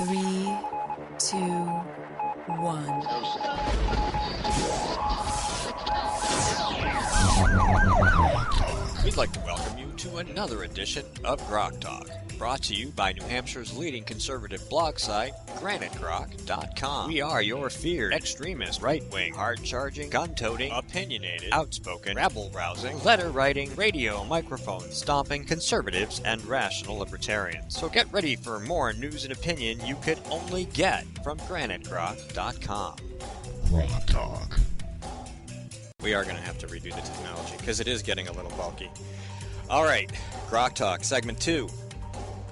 3, 2, 1. We'd like to welcome you to another edition of Grok Talk, brought to you by New Hampshire's leading conservative blog site, granitegrok.com. We are your feared, extremist, right-wing, hard-charging, gun-toting, opinionated, outspoken, rabble-rousing, letter-writing, radio microphone stomping conservatives and rational libertarians. So get ready for more news and opinion you could only get from granitegrok.com. Grok Talk. We are going to have to redo the technology because it is getting a little bulky. All right, Grok Talk, segment 2.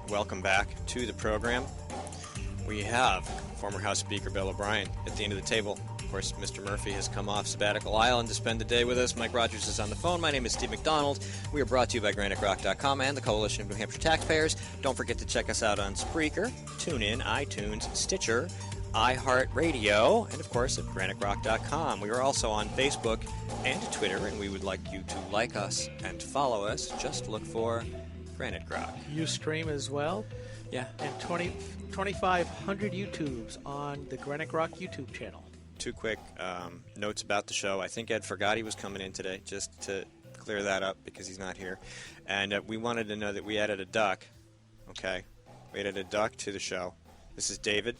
Welcome back to the program. We have former House Speaker Bill O'Brien at the end of the table. Of course, Mr. Murphy has come off Sabbatical Island to spend the day with us. Mike Rogers is on the phone. My name is Steve McDonald. We are brought to you by granitegrok.com and the Coalition of New Hampshire Taxpayers. Don't forget to check us out on Spreaker, TuneIn, iTunes, Stitcher, iHeartRadio, and of course at granitegrok.com. We are also on Facebook and Twitter, and we would like you to like us and follow us. Just look for Granite Grok. You stream as well? Yeah. And 2,500 YouTubes on the Granite Grok YouTube channel. Two quick notes about the show. I think Ed forgot he was coming in today, just to clear that up because he's not here. And we wanted to know that we added a duck. Okay. We added a duck to the show. This is David.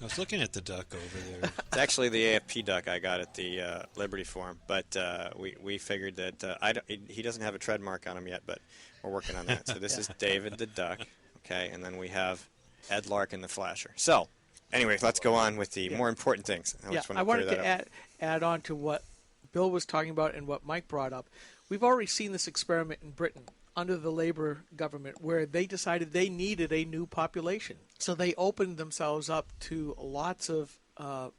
I was looking at the duck over there. It's actually the AFP duck I got at the Liberty Forum, but we figured that he doesn't have a trademark on him yet, but we're working on that. So this is David the duck, okay, and then we have Ed Larkin the flasher. So, anyway, let's go on with the more important things. I wanted to add on to what Bill was talking about and what Mike brought up. We've already seen this experiment in Britain under the Labour government where they decided they needed a new population. So they opened themselves up to lots of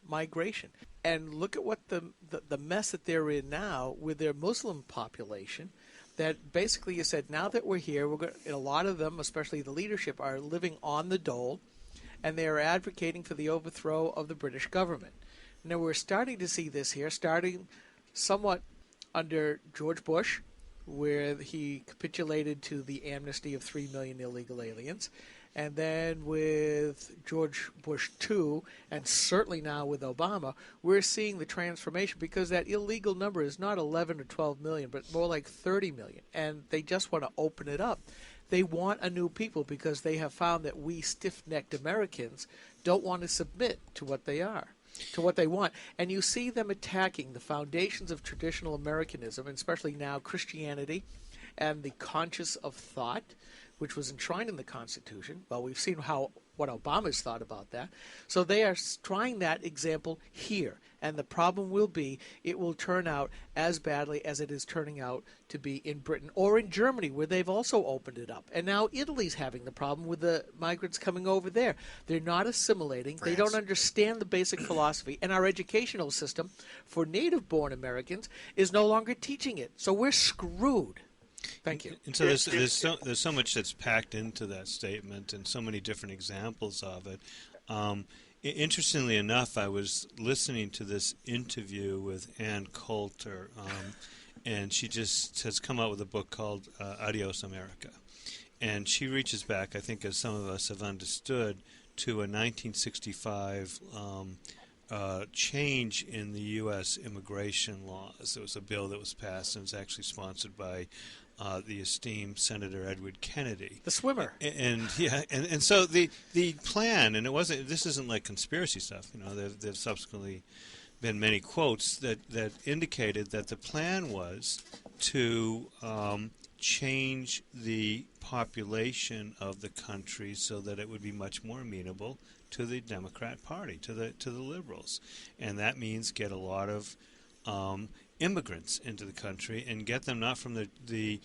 migration. And look at what the mess that they're in now with their Muslim population, that basically you said, now that we're here, a lot of them, especially the leadership, are living on the dole, and they are advocating for the overthrow of the British government. Now we're starting to see this here, starting somewhat under George Bush, where he capitulated to the amnesty of 3 million illegal aliens. And then with George Bush II, and certainly now with Obama, we're seeing the transformation because that illegal number is not 11 or 12 million, but more like 30 million. And they just want to open it up. They want a new people because they have found that we stiff-necked Americans don't want to submit to what they are, to what they want. And you see them attacking the foundations of traditional Americanism, and especially now Christianity and the conscience of thought, which was enshrined in the Constitution. Well, we've seen what Obama's thought about that. So they are trying that example here. And the problem will be it will turn out as badly as it is turning out to be in Britain or in Germany, where they've also opened it up. And now Italy's having the problem with the migrants coming over there. They're not assimilating. France. They don't understand the basic philosophy. And our educational system for native-born Americans is no longer teaching it. So we're screwed. Thank you. And so there's so much that's packed into that statement, and so many different examples of it. Interestingly enough, I was listening to this interview with Ann Coulter, and she just has come out with a book called Adios America. And she reaches back, I think as some of us have understood, to a 1965 change in the U.S. immigration laws. There was a bill that was passed and was actually sponsored by the esteemed Senator Edward Kennedy, The swimmer. and so the plan, and this isn't like conspiracy stuff. You know, there've subsequently been many quotes that indicated that the plan was to change the population of the country so that it would be much more amenable to the Democrat Party, to the liberals, and that means get a lot of immigrants into the country and get them not from the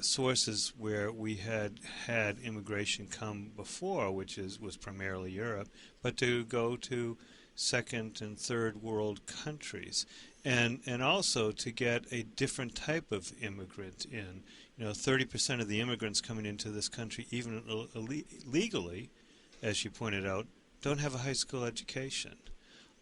sources where we had immigration come before, which was primarily Europe, but to go to second and third world countries, and also to get a different type of immigrant in. 30% of the immigrants coming into this country, even legally, as you pointed out, don't have a high school education.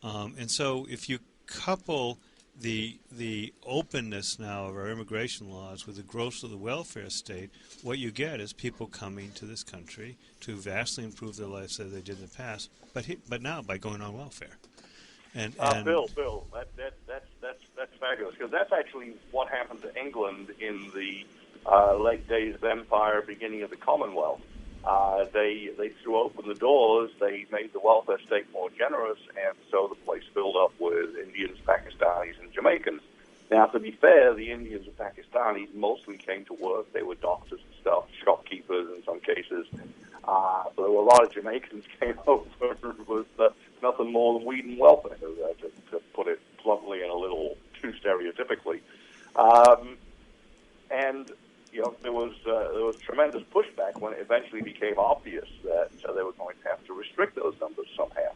And so if you couple the openness now of our immigration laws with the growth of the welfare state, what you get is people coming to this country to vastly improve their lives as they did in the past, but now by going on welfare. And Bill, that's fabulous, because that's actually what happened to England in the late days of empire, beginning of the Commonwealth. They threw open the doors. They made the welfare state more generous, and so the place filled up with Indians, Pakistanis, and Jamaicans. Now, to be fair, the Indians and Pakistanis mostly came to work. They were doctors and stuff, shopkeepers in some cases. But there were a lot of Jamaicans came over with nothing more than weed and welfare, to put it bluntly and a little too stereotypically. And there was tremendous pushback when it eventually became obvious that they were going to have to restrict those numbers somehow.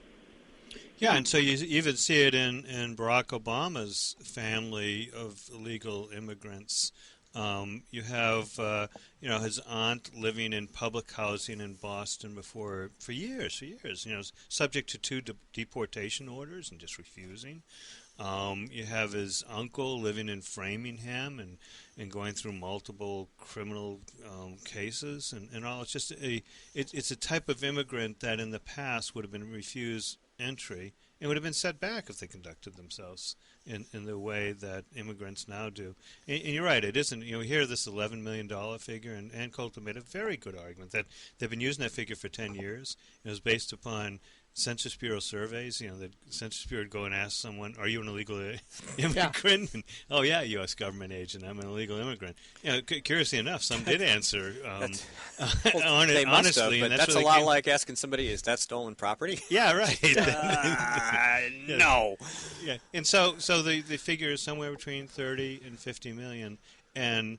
Yeah, and so you even see it in Barack Obama's family of illegal immigrants. You have his aunt living in public housing in Boston for years, subject to 2 deportation orders and just refusing. You have his uncle living in Framingham and going through multiple criminal cases and all. It's just it's a type of immigrant that in the past would have been refused entry and would have been set back if they conducted themselves in the way that immigrants now do. And you're right, it isn't. We hear this $11 million figure, and Ann Coulter made a very good argument that they've been using that figure for 10 years. It was based upon Census Bureau surveys. The Census Bureau would go and ask someone, "Are you an illegal immigrant?" Yeah. And, "Oh yeah, U.S. government agent. I'm an illegal immigrant." Curiously enough, some did answer They must honestly, have, but and that's a where they lot came. like asking somebody, "Is that stolen property?" Yeah, right. No. Yeah, and so the figure is somewhere between 30 and 50 million, and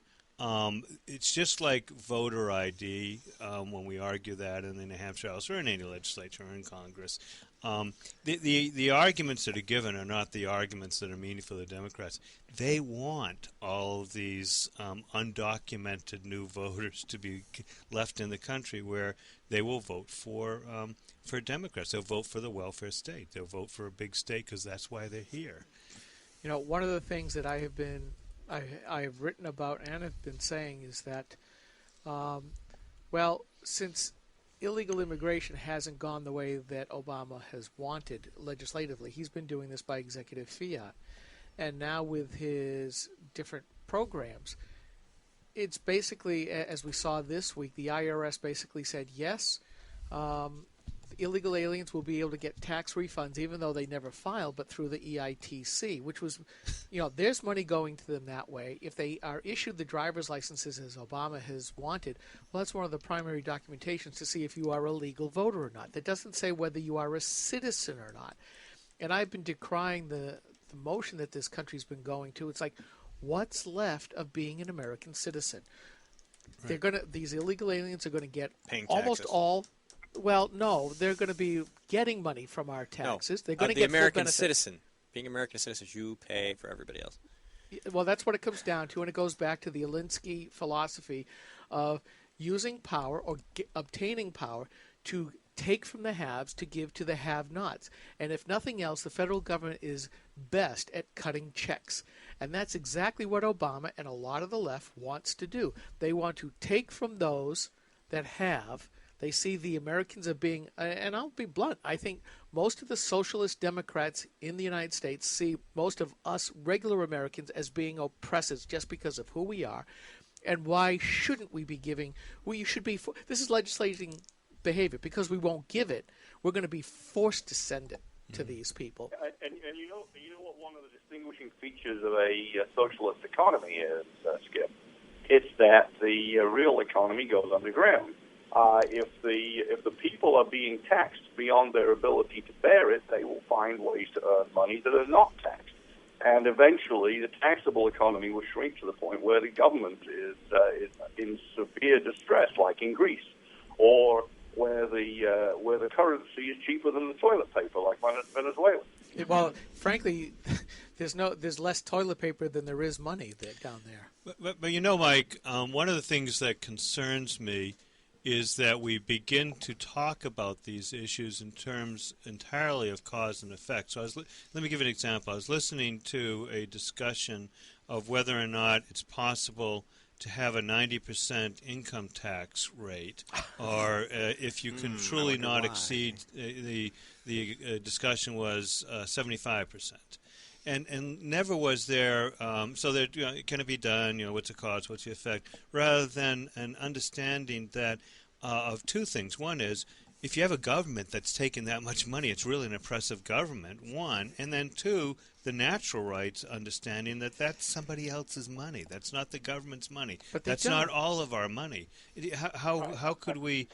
it's just like voter ID when we argue that in the New Hampshire House or in any legislature or in Congress. The arguments that are given are not the arguments that are meaningful to the Democrats. They want all of these undocumented new voters to be left in the country where they will vote for Democrats. They'll vote for the welfare state. They'll vote for a big state because that's why they're here. One of the things that I have written about and have been saying is that, since illegal immigration hasn't gone the way that Obama has wanted legislatively, he's been doing this by executive fiat. And now with his different programs, it's basically, as we saw this week, the IRS basically said, yes, illegal aliens will be able to get tax refunds even though they never filed, but through the EITC, which was, there's money going to them that way. If they are issued the driver's licenses as Obama has wanted, well, that's one of the primary documentations to see if you are a legal voter or not. That doesn't say whether you are a citizen or not. And I've been decrying the motion that this country's been going to. It's like, what's left of being an American citizen? Right. These illegal aliens are going to get paying almost taxes. all. Well, no, they're going to be getting money from our taxes. They're going to get American full citizen. Being American citizens, you pay for everybody else. Well, that's what it comes down to, and it goes back to the Alinsky philosophy of using power or obtaining power to take from the haves to give to the have-nots. And if nothing else, the federal government is best at cutting checks. And that's exactly what Obama and a lot of the left wants to do. They want to take from those that have. They see the Americans as being, and I'll be blunt, I think most of the socialist Democrats in the United States see most of us regular Americans as being oppressors just because of who we are. And why shouldn't we be giving? We should be. This is legislating behavior. Because we won't give it, we're going to be forced to send it to these people. And you know what one of the distinguishing features of a socialist economy is, Skip? It's that the real economy goes underground. If the people are being taxed beyond their ability to bear it, they will find ways to earn money that are not taxed. And eventually, the taxable economy will shrink to the point where the government is in severe distress, like in Greece, or where the currency is cheaper than the toilet paper, like Venezuela. Well, frankly, there's less toilet paper than there is money down there. But Mike, one of the things that concerns me is that we begin to talk about these issues in terms entirely of cause and effect. So let me give an example. I was listening to a discussion of whether or not it's possible to have a 90% income tax rate, or if you can truly not exceed, the discussion was 75%. And never was there, so that, can it be done, what's the cause, what's the effect, rather than an understanding that of two things. One is, if you have a government that's taking that much money, it's really an oppressive government, one. And then two, the natural rights understanding that that's somebody else's money. That's not the government's money. But that's not all of our money. How could we...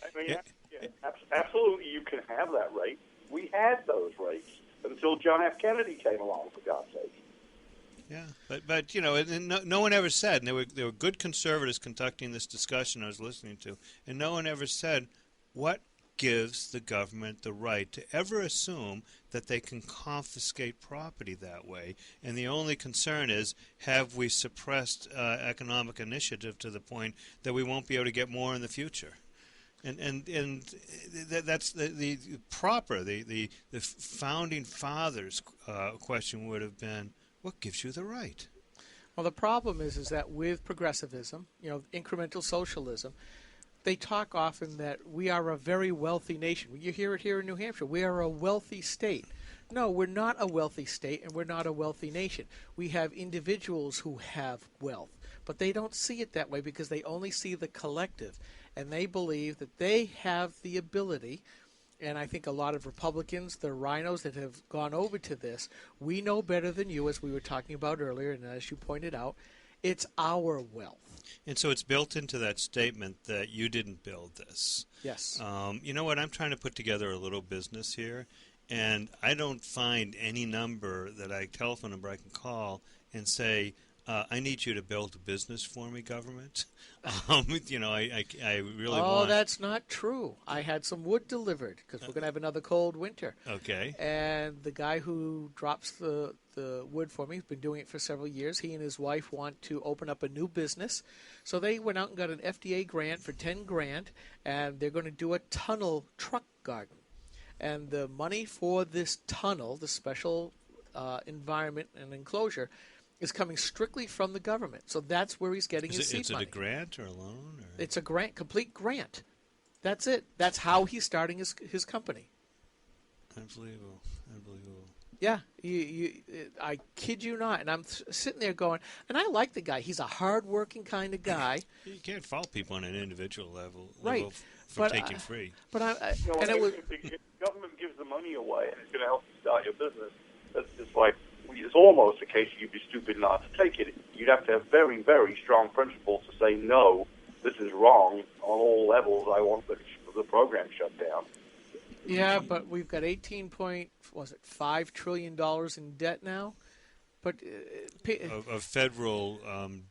Absolutely, you can have that right. We had those rights until John F. Kennedy came along, for God's sake. Yeah, but no one ever said, and there were good conservatives conducting this discussion I was listening to, and no one ever said, what gives the government the right to ever assume that they can confiscate property that way? And the only concern is, have we suppressed economic initiative to the point that we won't be able to get more in the future? And that's the proper, the founding fathers' question would have been, what gives you the right? Well, the problem is that with progressivism, incremental socialism, they talk often that we are a very wealthy nation. You hear it here in New Hampshire. We are a wealthy state. No, we're not a wealthy state, and we're not a wealthy nation. We have individuals who have wealth, but they don't see it that way because they only see the collective, and they believe that they have the ability. And I think a lot of Republicans, the rhinos that have gone over to this, we know better than you, as we were talking about earlier, and as you pointed out, it's our wealth. And so it's built into that statement that you didn't build this. Yes. You know what? I'm trying to put together a little business here, and I don't find any number telephone number I can call and say, I need you to build a business for me, government. I really want... Oh, that's not true. I had some wood delivered because we're going to have another cold winter. Okay. And the guy who drops the wood for me has been doing it for several years. He and his wife want to open up a new business. So they went out and got an FDA grant for $10,000, and they're going to do a tunnel truck garden. And the money for this tunnel, the special environment and enclosure, is coming strictly from the government. So that's where he's getting his seed money. Is it a grant or a loan? Or? It's a grant, complete grant. That's it. That's how he's starting his company. Unbelievable. Yeah, I kid you not. And I'm sitting there going, and I like the guy. He's a hard-working kind of guy. You can't fault people on an individual level right. for taking free. But if the government gives the money away and it's going to help you start your business, it's almost a case you'd be stupid not to take it. You'd have to have very, very strong principles to say, no, this is wrong on all levels. I want the program shut down. Yeah, but we've got $5 trillion in debt now. But of federal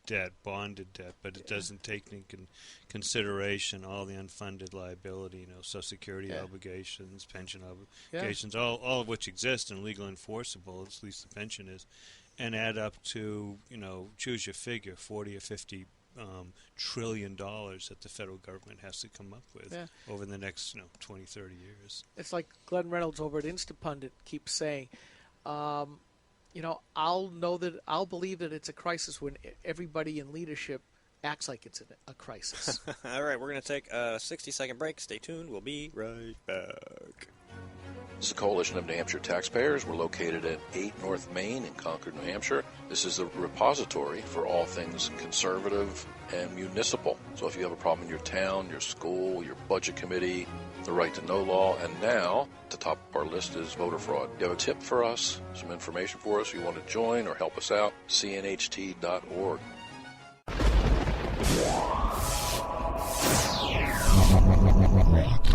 debt, bonded debt, but it doesn't take into consideration all the unfunded liability, Social Security obligations, pension obligations, all of which exist and legal enforceable, at least the pension is, and add up to, choose your figure, 40 or 50 trillion dollars that the federal government has to come up with over the next 20, 30 years. It's like Glenn Reynolds over at Instapundit keeps saying, I'll believe that it's a crisis when everybody in leadership acts like it's a crisis. All right, we're going to take a 60-second break. Stay tuned. We'll be right back. This is the Coalition of New Hampshire Taxpayers. We're located at 8 North Main in Concord, New Hampshire. This is the repository for all things conservative and municipal. So if you have a problem in your town, your school, your budget committee, the right to know law, and now, at the top of our list is voter fraud. You have a tip for us, some information for us, you want to join or help us out, cnht.org. Rock